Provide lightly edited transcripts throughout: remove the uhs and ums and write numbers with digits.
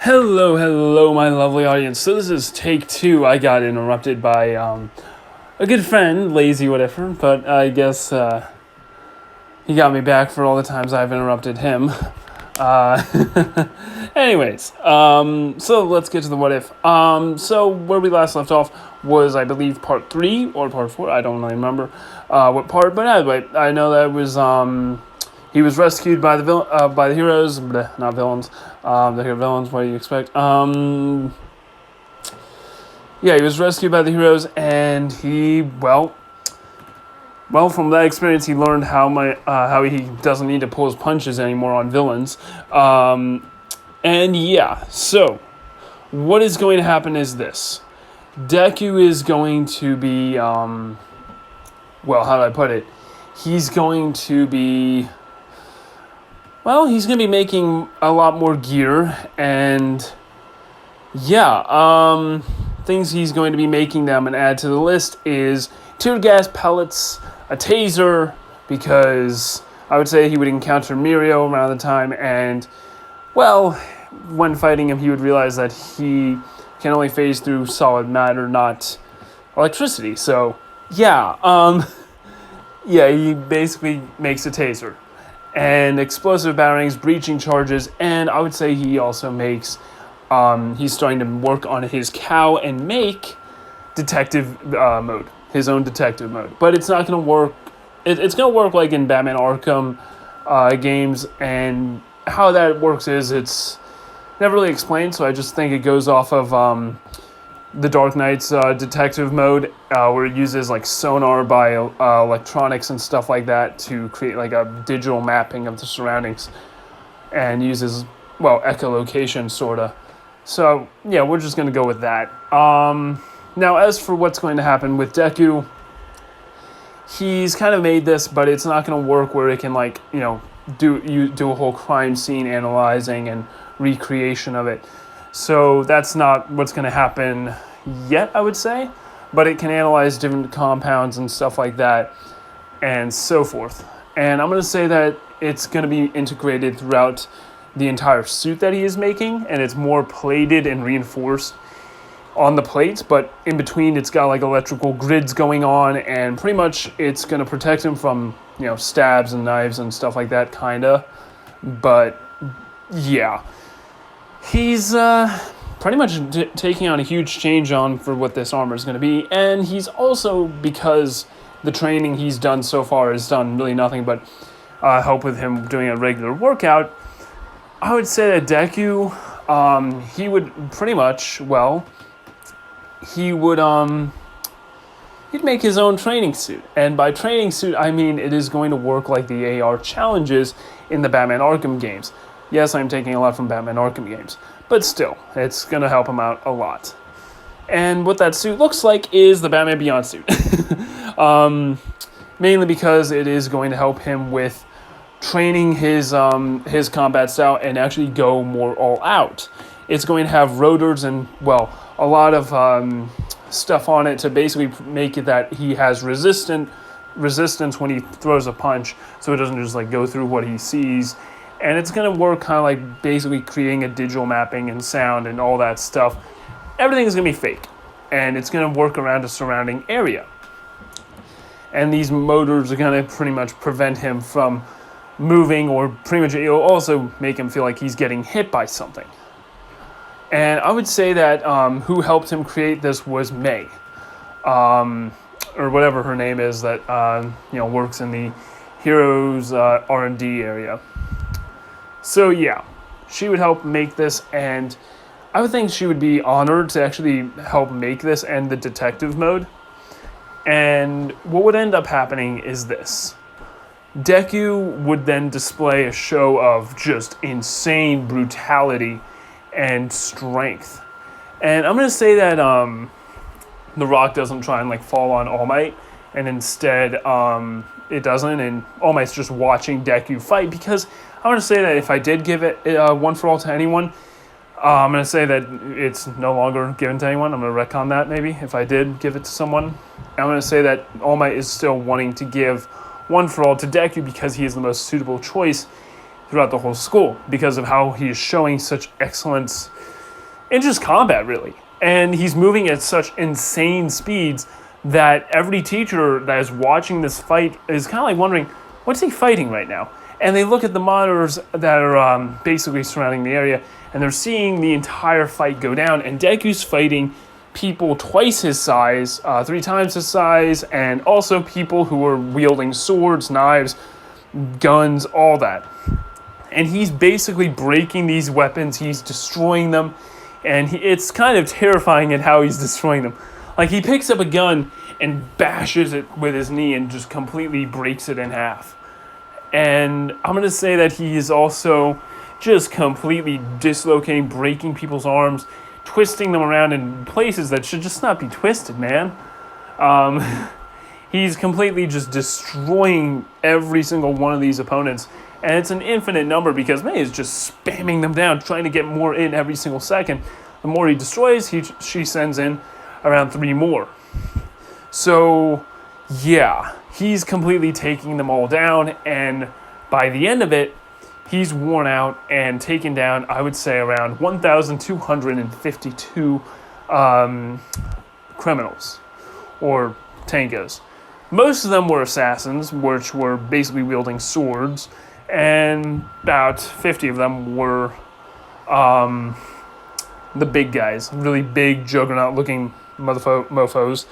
Hello, my lovely audience. So this is take two. I got interrupted by a good friend, lazy whatever, but I guess he got me back for all the times I've interrupted him. Anyways, so let's get to the what if. So where we last left off was, I believe, part 3 or part 4. I don't really remember what part, but anyway, I know that it was he was rescued by the heroes, not villains. The villains. What do you expect? Yeah, he was rescued by the heroes, and he well, from that experience, he learned how he doesn't need to pull his punches anymore on villains. And yeah, so what is going to happen is this: Deku is going to be how do I put it? He's going to be making a lot more gear, and yeah, things he's going to be making them and add to the list is tear gas pellets, a taser, because I would say he would encounter Mirio around the time, and well, when fighting him, he would realize that he can only phase through solid matter, not electricity. So yeah, he basically makes a taser. And explosive batarangs, breaching charges, and I would say he also makes, he's starting to work on his cow and make detective mode, his own detective mode. But it's not going to work, it's going to work like in Batman Arkham games, and how that works is it's never really explained, so I just think it goes off of the Dark Knight's detective mode, where it uses like sonar by electronics and stuff like that to create like a digital mapping of the surroundings, and uses echolocation sorta. So yeah, we're just gonna go with that. Now as for what's going to happen with Deku, he's kind of made this, but it's not gonna work where it can do a whole crime scene analyzing and recreation of it. So that's not what's going to happen yet, I would say. But it can analyze different compounds and stuff like that, and so forth. And I'm going to say that it's going to be integrated throughout the entire suit that he is making, and it's more plated and reinforced on the plates, but in between it's got like electrical grids going on, and pretty much it's going to protect him from, stabs and knives and stuff like that, kinda. But yeah. He's pretty much taking on a huge change on for what this armor is going to be, and he's also, because the training he's done so far has done really nothing but help with him doing a regular workout. I would say that Deku, he would pretty much, he'd make his own training suit, and by training suit I mean it is going to work like the AR challenges in the Batman Arkham games. Yes, I'm taking a lot from Batman Arkham games, but still, it's going to help him out a lot. And what that suit looks like is the Batman Beyond suit. Mainly because it is going to help him with training his combat style and actually go more all out. It's going to have rotors and, a lot of stuff on it to basically make it that he has resistance when he throws a punch, so it doesn't just go through what he sees. And it's going to work kind of like basically creating a digital mapping and sound and all that stuff. Everything is going to be fake. And it's going to work around a surrounding area. And these motors are going to pretty much prevent him from moving, or pretty much it'll also make him feel like he's getting hit by something. And I would say that who helped him create this was May. Or whatever her name is that works in the Heroes R&D area. So yeah, she would help make this, and I would think she would be honored to actually help make this and the detective mode. And what would end up happening is this: Deku would then display a show of just insane brutality and strength. And I'm going to say that The Rock doesn't try and fall on All Might, and instead it doesn't, and All Might's just watching Deku fight, because I want to say that if I did give it one for all to anyone, I'm going to say that it's no longer given to anyone. I'm going to retcon that maybe if I did give it to someone. I'm going to say that All Might is still wanting to give one for all to Deku because he is the most suitable choice throughout the whole school, because of how he is showing such excellence in just combat, really. And he's moving at such insane speeds that every teacher that is watching this fight is kind of like wondering, what's he fighting right now? And they look at the monitors that are basically surrounding the area, and they're seeing the entire fight go down. And Deku's fighting people twice his size, 3 times his size, and also people who are wielding swords, knives, guns, all that. And he's basically breaking these weapons. He's destroying them. And it's kind of terrifying at how he's destroying them. Like, he picks up a gun and bashes it with his knee and just completely breaks it in half. And I'm going to say that he is also just completely dislocating, breaking people's arms, twisting them around in places that should just not be twisted, man. He's completely just destroying every single one of these opponents. And it's an infinite number because, man, he's just spamming them down, trying to get more in every single second. The more he destroys, she sends in around 3 more. So, yeah, he's completely taking them all down. And by the end of it, he's worn out and taken down, I would say, around 1,252 criminals or Tangos. Most of them were assassins, which were basically wielding swords, and about 50 of them were the big guys, really big, juggernaut-looking mofos.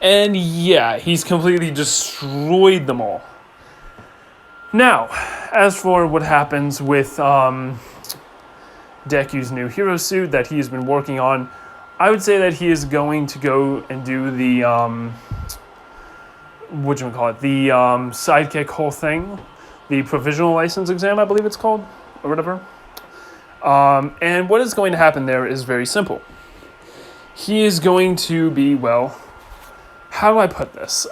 And yeah, he's completely destroyed them all. Now, as for what happens with Deku's new hero suit that he's been working on, I would say that he is going to go and do the the sidekick whole thing, the provisional license exam, I believe it's called, or whatever. And what is going to happen there is very simple. He is going to be, well, how do I put this?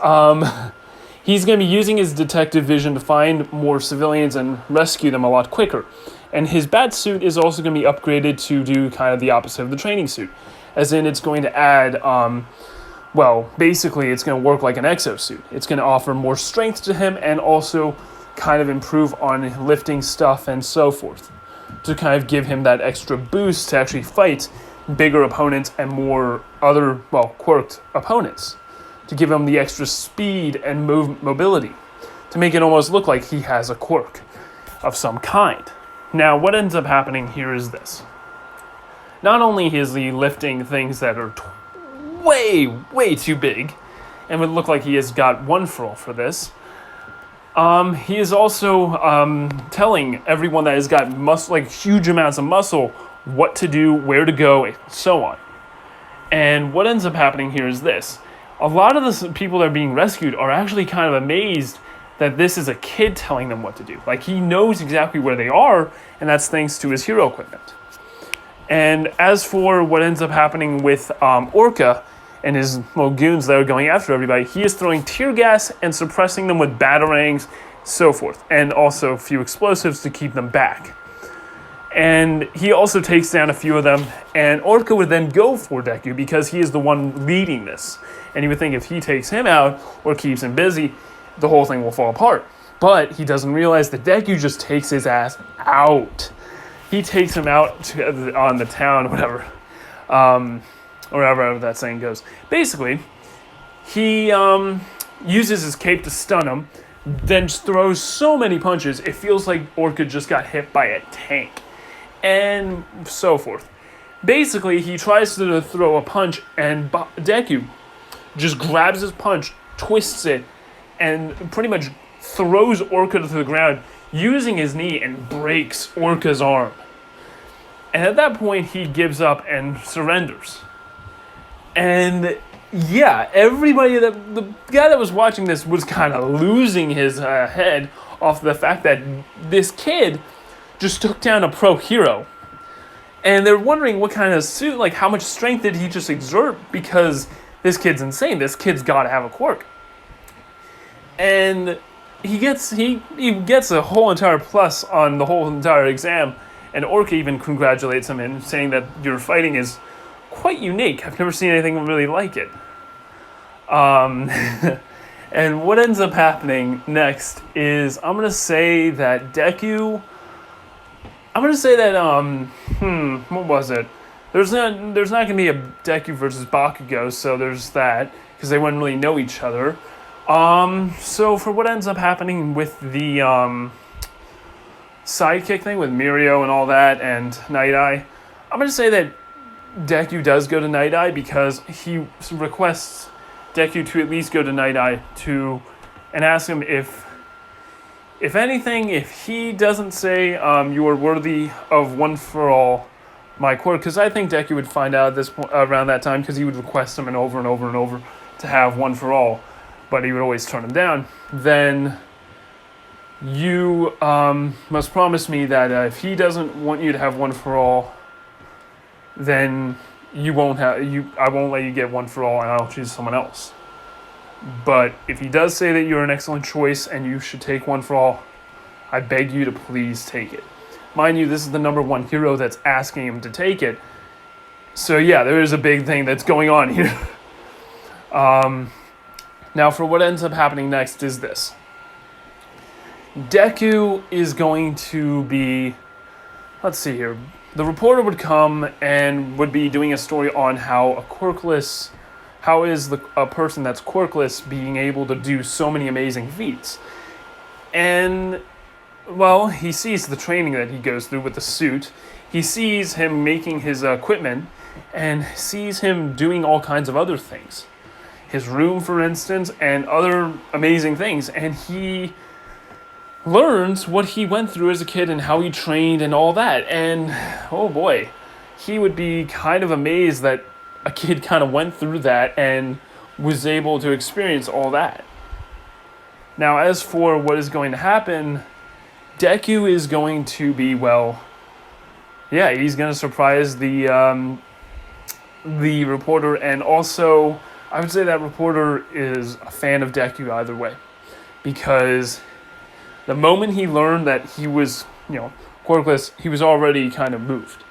He's going to be using his detective vision to find more civilians and rescue them a lot quicker. And his bat suit is also going to be upgraded to do kind of the opposite of the training suit. As in, it's going to add, basically it's going to work like an exosuit. It's going to offer more strength to him and also kind of improve on lifting stuff and so forth, to kind of give him that extra boost to actually fight bigger opponents and more other, quirked opponents, to give him the extra speed and mobility, to make it almost look like he has a quirk of some kind. Now, what ends up happening here is this. Not only is he lifting things that are way, way too big, and would look like he has got one for all for this, he is also telling everyone that has got huge amounts of muscle what to do, where to go, and so on. And what ends up happening here is this. A lot of the people that are being rescued are actually kind of amazed that this is a kid telling them what to do. Like, he knows exactly where they are, and that's thanks to his hero equipment. And as for what ends up happening with Orca and his goons that are going after everybody, he is throwing tear gas and suppressing them with batarangs, so forth, and also a few explosives to keep them back. And he also takes down a few of them, and Orca would then go for Deku because he is the one leading this. And you would think if he takes him out or keeps him busy, the whole thing will fall apart. But he doesn't realize that Deku just takes his ass out. He takes him out on the town, whatever, or however that saying goes. Basically, he uses his cape to stun him, then throws so many punches, it feels like Orca just got hit by a tank, and so forth. Basically, he tries to throw a punch, and Deku just grabs his punch, twists it, and pretty much throws Orca to the ground, using his knee, and breaks Orca's arm. And at that point, he gives up and surrenders. And yeah, the guy that was watching this was kind of losing his head off the fact that this kid just took down a pro hero. And they're wondering what kind of suit, like how much strength did he just exert, because this kid's insane. This kid's got to have a quirk. And he gets a whole entire plus on the whole entire exam, and Orca even congratulates him in saying that your fighting is quite unique. I've never seen anything really like it. And what ends up happening next is I'm gonna say that Deku. What was it? there's not going to be a Deku versus Bakugo, so there's that, because they wouldn't really know each other. So for what ends up happening with the sidekick thing with Mirio and all that and Nighteye, I'm going to say that Deku does go to Nighteye because he requests Deku to at least go to Nighteye and ask him if anything, if he doesn't say you are worthy of one for all my quirk, because I think Deku would find out at this point, around that time, because he would request him over and over and over to have one for all, but he would always turn him down. Then you must promise me that if he doesn't want you to have one for all, then I won't let you get one for all, and I'll choose someone else. But if he does say that you're an excellent choice and you should take one for all, I beg you to please take it. Mind you, this is the number one hero that's asking him to take it. So yeah, there is a big thing that's going on here. Now, for what ends up happening next is this. Deku is going to be... Let's see here. The reporter would come and would be doing a story on how a person that's quirkless being able to do so many amazing feats. And, well, he sees the training that he goes through with the suit. He sees him making his equipment and sees him doing all kinds of other things. His room, for instance, and other amazing things. And he learns what he went through as a kid and how he trained and all that. And, oh boy, he would be kind of amazed that a kid kind of went through that and was able to experience all that. Now, as for what is going to happen, Deku is going to be, he's going to surprise the reporter, and also, I would say that reporter is a fan of Deku either way, because the moment he learned that he was, quirkless, he was already kind of moved.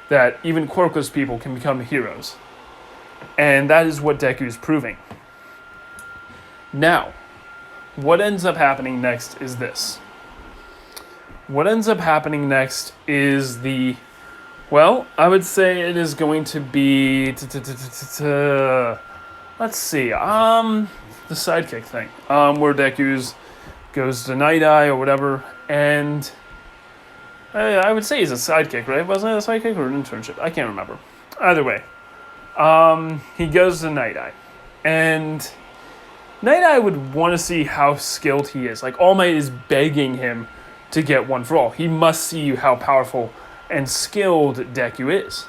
That even quirkless people can become heroes. And that is what Deku is proving. Now, what ends up happening next is this. What ends up happening next is I would say it is going to be... Let's see, the sidekick thing. Where Deku goes to Nighteye or whatever, and I would say he's a sidekick, right? Wasn't it a sidekick or an internship? I can't remember. Either way, he goes to Nighteye, and Nighteye would want to see how skilled he is. Like, All Might is begging him to get one for all. He must see how powerful and skilled Deku is.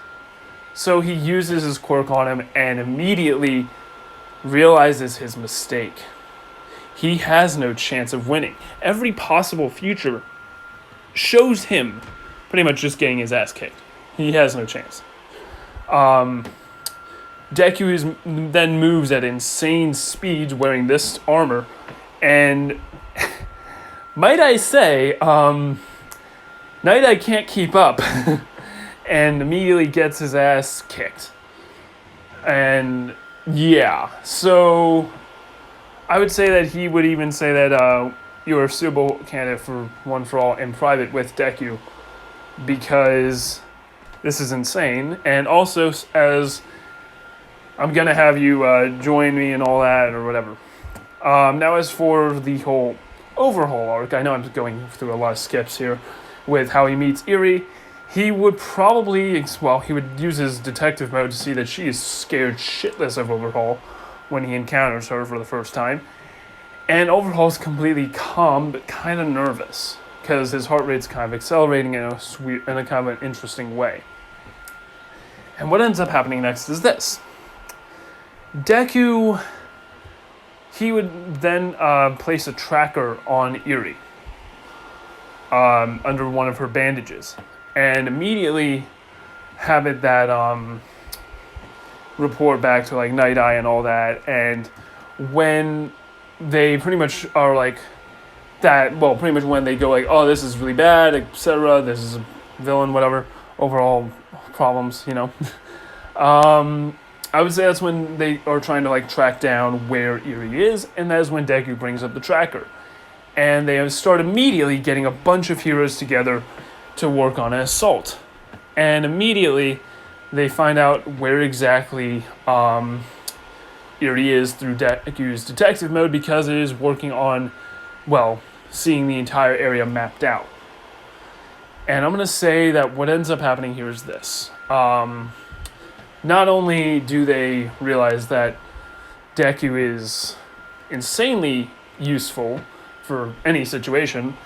So he uses his quirk on him and immediately realizes his mistake. He has no chance of winning. Every possible future shows him pretty much just getting his ass kicked. He has no chance. Deku then moves at insane speeds wearing this armor, and might I say, Nighteye can't keep up and immediately gets his ass kicked. And yeah, so I would say that he would even say that you're a suitable candidate for one for all in private with Deku, because this is insane. And also, as I'm going to have you join me and all that or whatever. Now, as for the whole Overhaul arc, I know I'm going through a lot of skips here with how he meets Eri. He would probably, he would use his detective mode to see that she is scared shitless of Overhaul when he encounters her for the first time. And Overhaul's completely calm, but kind of nervous, because his heart rate's kind of accelerating in a kind of an interesting way. And what ends up happening next is this. Deku, he would then place a tracker on Eri under one of her bandages, and immediately have it that report back to like Nighteye and all that. And when they pretty much are like that, pretty much when they go like, oh, this is really bad, etc., this is a villain, whatever, overall problems, I would say that's when they are trying to like track down where Eri is, and that is when Deku brings up the tracker. And they start immediately getting a bunch of heroes together to work on an assault. And immediately they find out where exactly Erie is through Deku's detective mode because it is working on, well, seeing the entire area mapped out. And I'm going to say that what ends up happening here is this. Not only do they realize that Deku is insanely useful for any situation,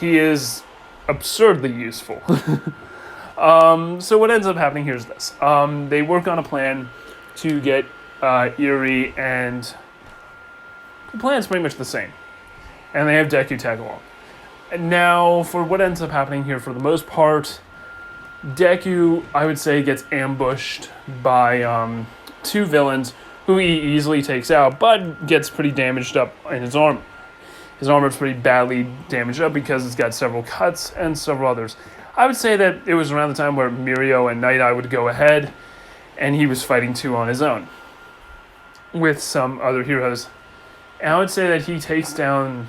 he is absurdly useful. So what ends up happening here is this. They work on a plan to get Erie, and the plan's pretty much the same. And they have Deku tag along. And now, for what ends up happening here, for the most part, Deku, I would say, gets ambushed by two villains who he easily takes out, but gets pretty damaged up in his armor. His armor is pretty badly damaged up because it's got several cuts and several others. I would say that it was around the time where Mirio and Nighteye would go ahead, and he was fighting two on his own with some other heroes. And I would say that he takes down...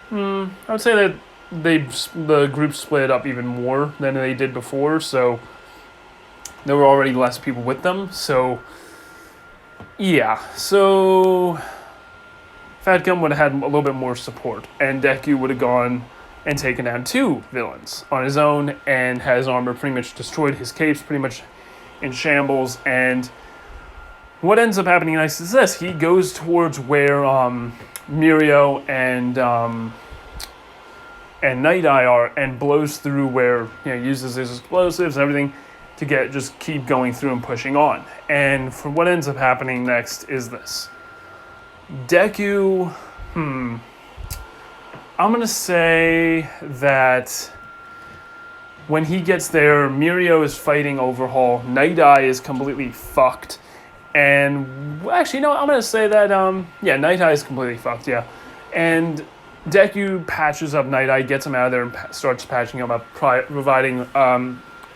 I would say that the group split up even more than they did before, so there were already less people with them. So, yeah. So, Fat Gum would have had a little bit more support, and Deku would have gone and taken down two villains on his own, and had his armor pretty much destroyed, his cape's pretty much in shambles, and what ends up happening next is this. He goes towards where Mirio and Nighteye are, and blows through where, uses his explosives and everything to just keep going through and pushing on. And for what ends up happening next is this. Deku, I'm going to say that when he gets there, Mirio is fighting Overhaul. Nighteye is completely fucked. And actually, no, I'm going to say that, Nighteye is completely fucked, yeah. And Deku patches up Nighteye, gets him out of there, and starts patching him up, providing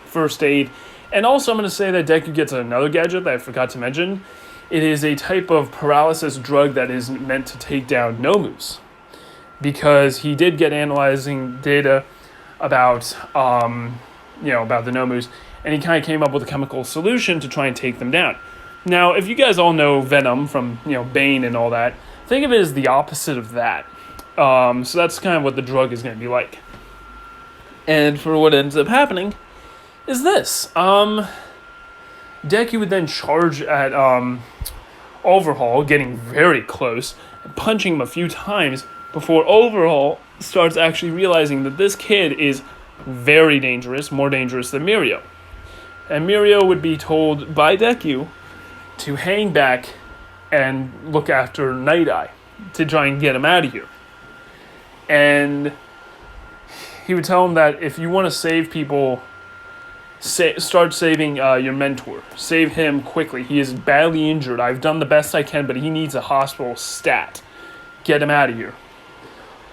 first aid. And also, I'm going to say that Deku gets another gadget that I forgot to mention. It is a type of paralysis drug that is meant to take down Nomus, because he did get analyzing data about, about the Nomus, and he kind of came up with a chemical solution to try and take them down. Now, if you guys all know Venom from, Bane and all that, think of it as the opposite of that. So that's kind of what the drug is going to be like. And for what ends up happening is this. Deku would then charge at Overhaul, getting very close, and punching him a few times before Overhaul starts actually realizing that this kid is very dangerous, more dangerous than Mirio. And Mirio would be told by Deku to hang back and look after Nighteye to try and get him out of here. And he would tell him that if you want to save people, start saving your mentor. Save him quickly. He is badly injured. I've done the best I can, but he needs a hospital stat. Get him out of here.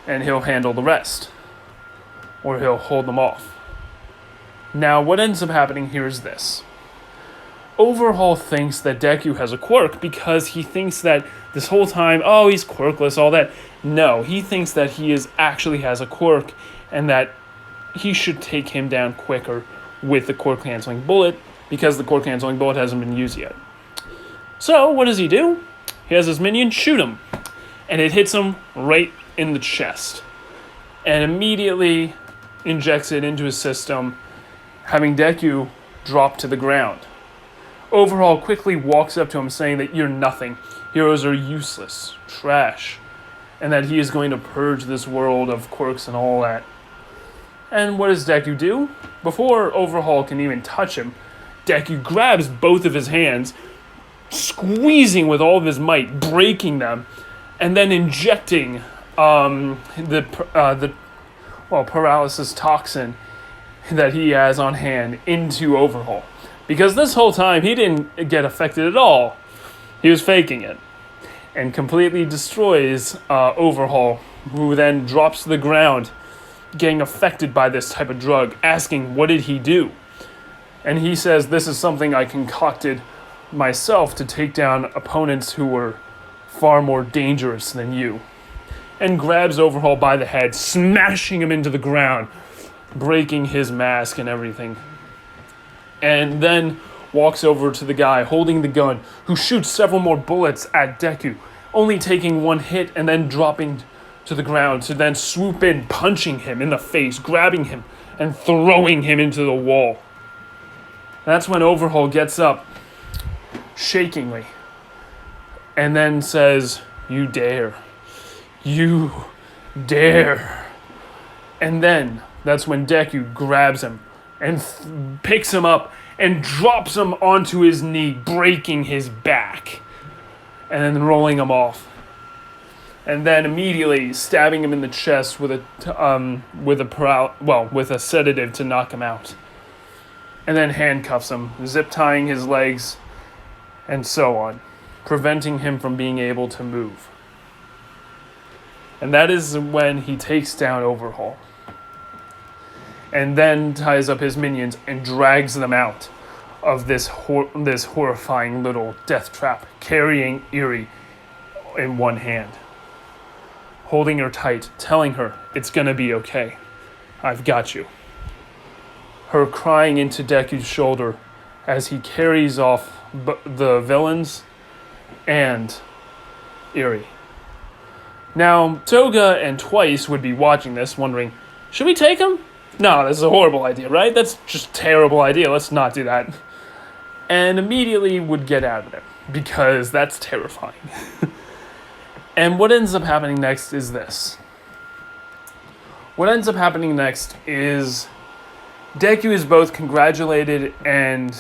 And he'll handle the rest. Or he'll hold them off. Now, what ends up happening here is this. Overhaul thinks that Deku has a quirk because he thinks that this whole time, he's quirkless, all that. No, he thinks that he actually has a quirk and that he should take him down quicker with the quirk-canceling bullet because the quirk-canceling bullet hasn't been used yet. So, what does he do? He has his minion shoot him, and it hits him right in the chest and immediately injects it into his system, having Deku drop to the ground. Overhaul quickly walks up to him saying that you're nothing. Heroes are useless, trash, and that he is going to purge this world of quirks and all that. And what does Deku do? Before Overhaul can even touch him, Deku grabs both of his hands, squeezing with all of his might, breaking them, and then injecting the paralysis toxin that he has on hand into Overhaul. Because this whole time, he didn't get affected at all. He was faking it. And completely destroys Overhaul, who then drops to the ground, getting affected by this type of drug, asking, what did he do? And he says, this is something I concocted myself to take down opponents who were far more dangerous than you. And grabs Overhaul by the head, smashing him into the ground, breaking his mask and everything. and then walks over to the guy holding the gun, who shoots several more bullets at Deku, only taking one hit and then dropping to the ground to then swoop in, punching him in the face, grabbing him, and throwing him into the wall. That's when Overhaul gets up, shakingly, and then says, "You dare. You dare." And then that's when Deku grabs him and picks him up and drops him onto his knee, breaking his back, and then rolling him off. And then immediately stabbing him in the chest with a sedative to knock him out. And then handcuffs him, zip tying his legs, and so on, preventing him from being able to move. And that is when he takes down Overhaul. And then ties up his minions and drags them out of this horrifying little death trap, carrying Eri in one hand, holding her tight, telling her it's gonna be okay. I've got you. Her crying into Deku's shoulder as he carries off the villains and Eri. Now, Toga and Twice would be watching this, wondering, should we take him? No, this is a horrible idea, right? That's just a terrible idea. Let's not do that. And immediately would get out of there, because that's terrifying. And what ends up happening next is this. What ends up happening next is Deku is both congratulated and,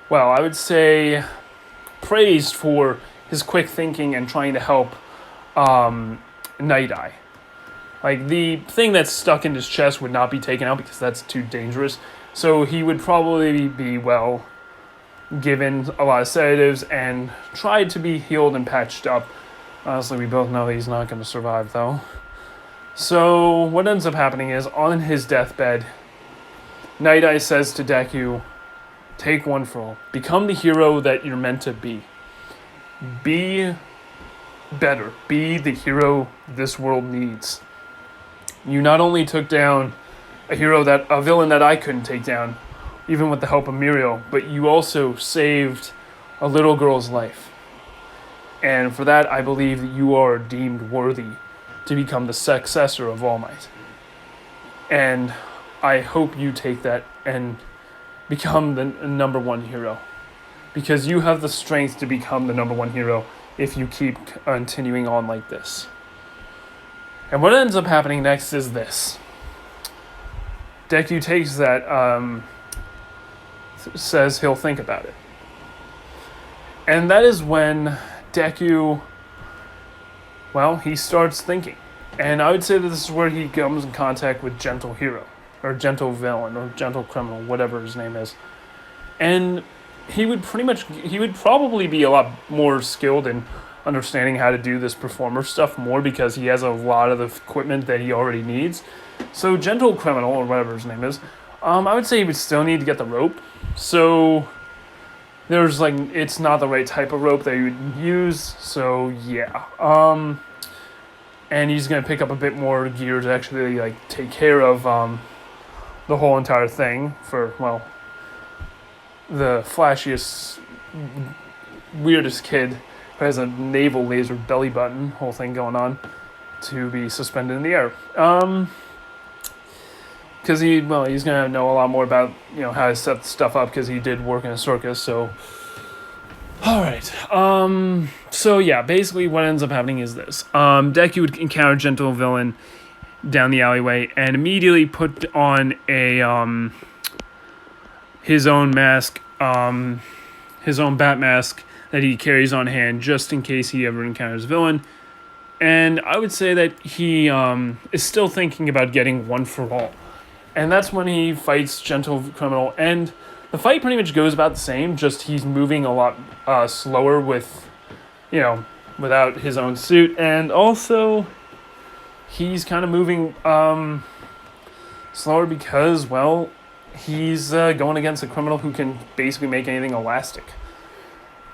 well, I would say praised for his quick thinking and trying to help Nighteye. Like, the thing that's stuck in his chest would not be taken out because that's too dangerous. So he would probably be, well, given a lot of sedatives and tried to be healed and patched up. Honestly, we both know he's not going to survive, though. So what ends up happening is, on his deathbed, Nighteye says to Deku, take one for all. Become the hero that you're meant to be. Be better. Be the hero this world needs. You not only took down a villain that I couldn't take down, even with the help of Muriel, but you also saved a little girl's life. And for that, I believe that you are deemed worthy to become the successor of All Might. And I hope you take that and become the number one hero. Because you have the strength to become the number one hero if you keep continuing on like this. And what ends up happening next is this. Deku takes that, says he'll think about it. And that is when Deku, well, he starts thinking. And I would say that this is where he comes in contact with Gentle Hero, or Gentle Villain, or Gentle Criminal, whatever his name is. And he would probably be a lot more skilled in understanding how to do this performer stuff more, because he has a lot of the equipment that he already needs. So Gentle Criminal, or whatever his name is, I would say he would still need to get the rope. So there's it's not the right type of rope that you would use. So yeah. And he's going to pick up a bit more gear to actually take care of the whole entire thing for, well, the flashiest, weirdest kid who has a navel laser belly button, whole thing going on, to be suspended in the air. Because he's going to know a lot more about, how to set stuff up, because he did work in a circus, so. Alright, so yeah, basically what ends up happening is this. Deku would encounter Gentle Villain down the alleyway, and immediately put on his own mask, his own bat mask, that he carries on hand just in case he ever encounters a villain. And I would say that he is still thinking about getting one for all. And that's when he fights Gentle Criminal. And the fight pretty much goes about the same, just he's moving a lot slower with, without his own suit. And also, he's kind of moving slower because, well, he's going against a criminal who can basically make anything elastic.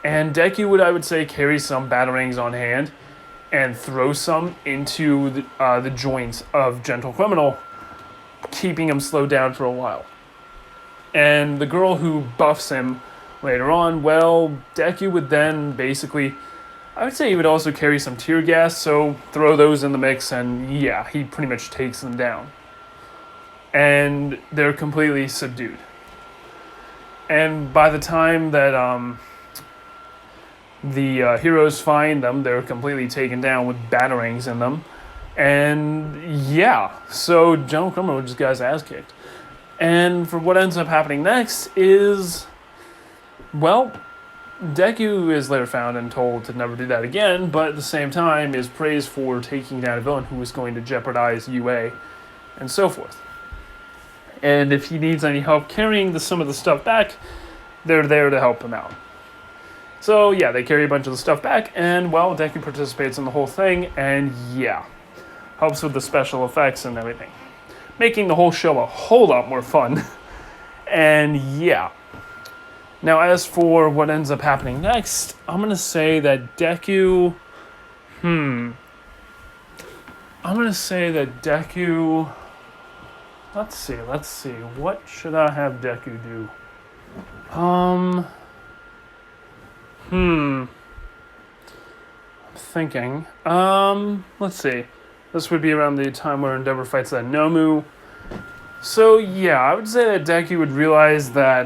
And Deku would, I would say, carry some batarangs on hand and throw some into the joints of Gentle Criminal, keeping him slowed down for a while. And the girl who buffs him later on, well, Deku would then basically, I would say he would also carry some tear gas, so throw those in the mix, and yeah, he pretty much takes them down. And they're completely subdued. And by the time that the heroes find them, they're completely taken down with batarangs in them. And yeah, so General Criminal just got his ass kicked. And for what ends up happening next is, well, Deku is later found and told to never do that again, but at the same time is praised for taking down a villain who was going to jeopardize UA and so forth. And if he needs any help carrying some of the stuff back, they're there to help him out. So yeah, they carry a bunch of the stuff back, and well, Deku participates in the whole thing, and yeah, helps with the special effects and everything, making the whole show a whole lot more fun. And yeah. Now, as for what ends up happening next, I'm going to say that Deku... Let's see. What should I have Deku do? I'm thinking. Let's see. This would be around the time where Endeavor fights that Nomu. So, yeah, I would say that Deku would realize that,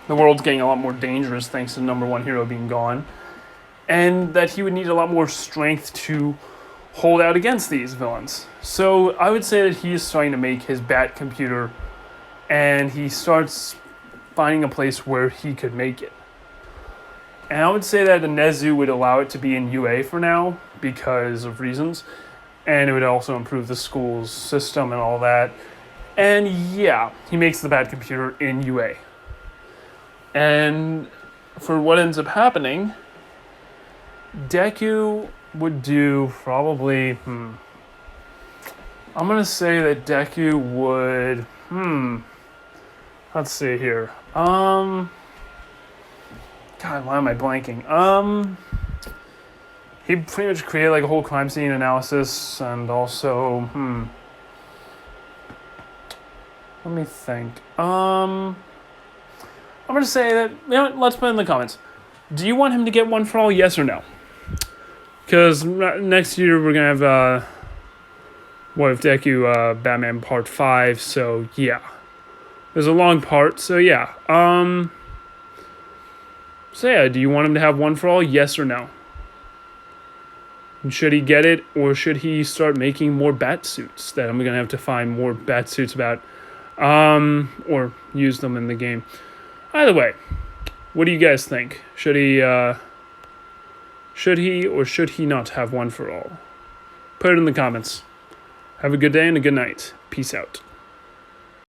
the world's getting a lot more dangerous thanks to the number one hero being gone, and that he would need a lot more strength to hold out against these villains. So I would say that he is starting to make his bat computer, and he starts finding a place where he could make it. And I would say that the Nezu would allow it to be in UA for now because of reasons, and it would also improve the school's system and all that. And yeah, he makes the bat computer in UA. And for what ends up happening, Deku would do probably, I'm going to say that Deku would, let's see here. God, why am I blanking? He'd pretty much create like a whole crime scene analysis, and also, let me think. I'm going to say that, let's put it in the comments. Do you want him to get one for all, yes or no? Because next year we're going to have, What If Deku, Batman Part 5, so yeah. There's a long part, so yeah. So yeah, do you want him to have one for all, yes or no? And should he get it, or should he start making more bat suits that I'm going to have to find more bat suits about, or use them in the game? Either way, what do you guys think? Should he or should he not have one for all? Put it in the comments. Have a good day and a good night. Peace out.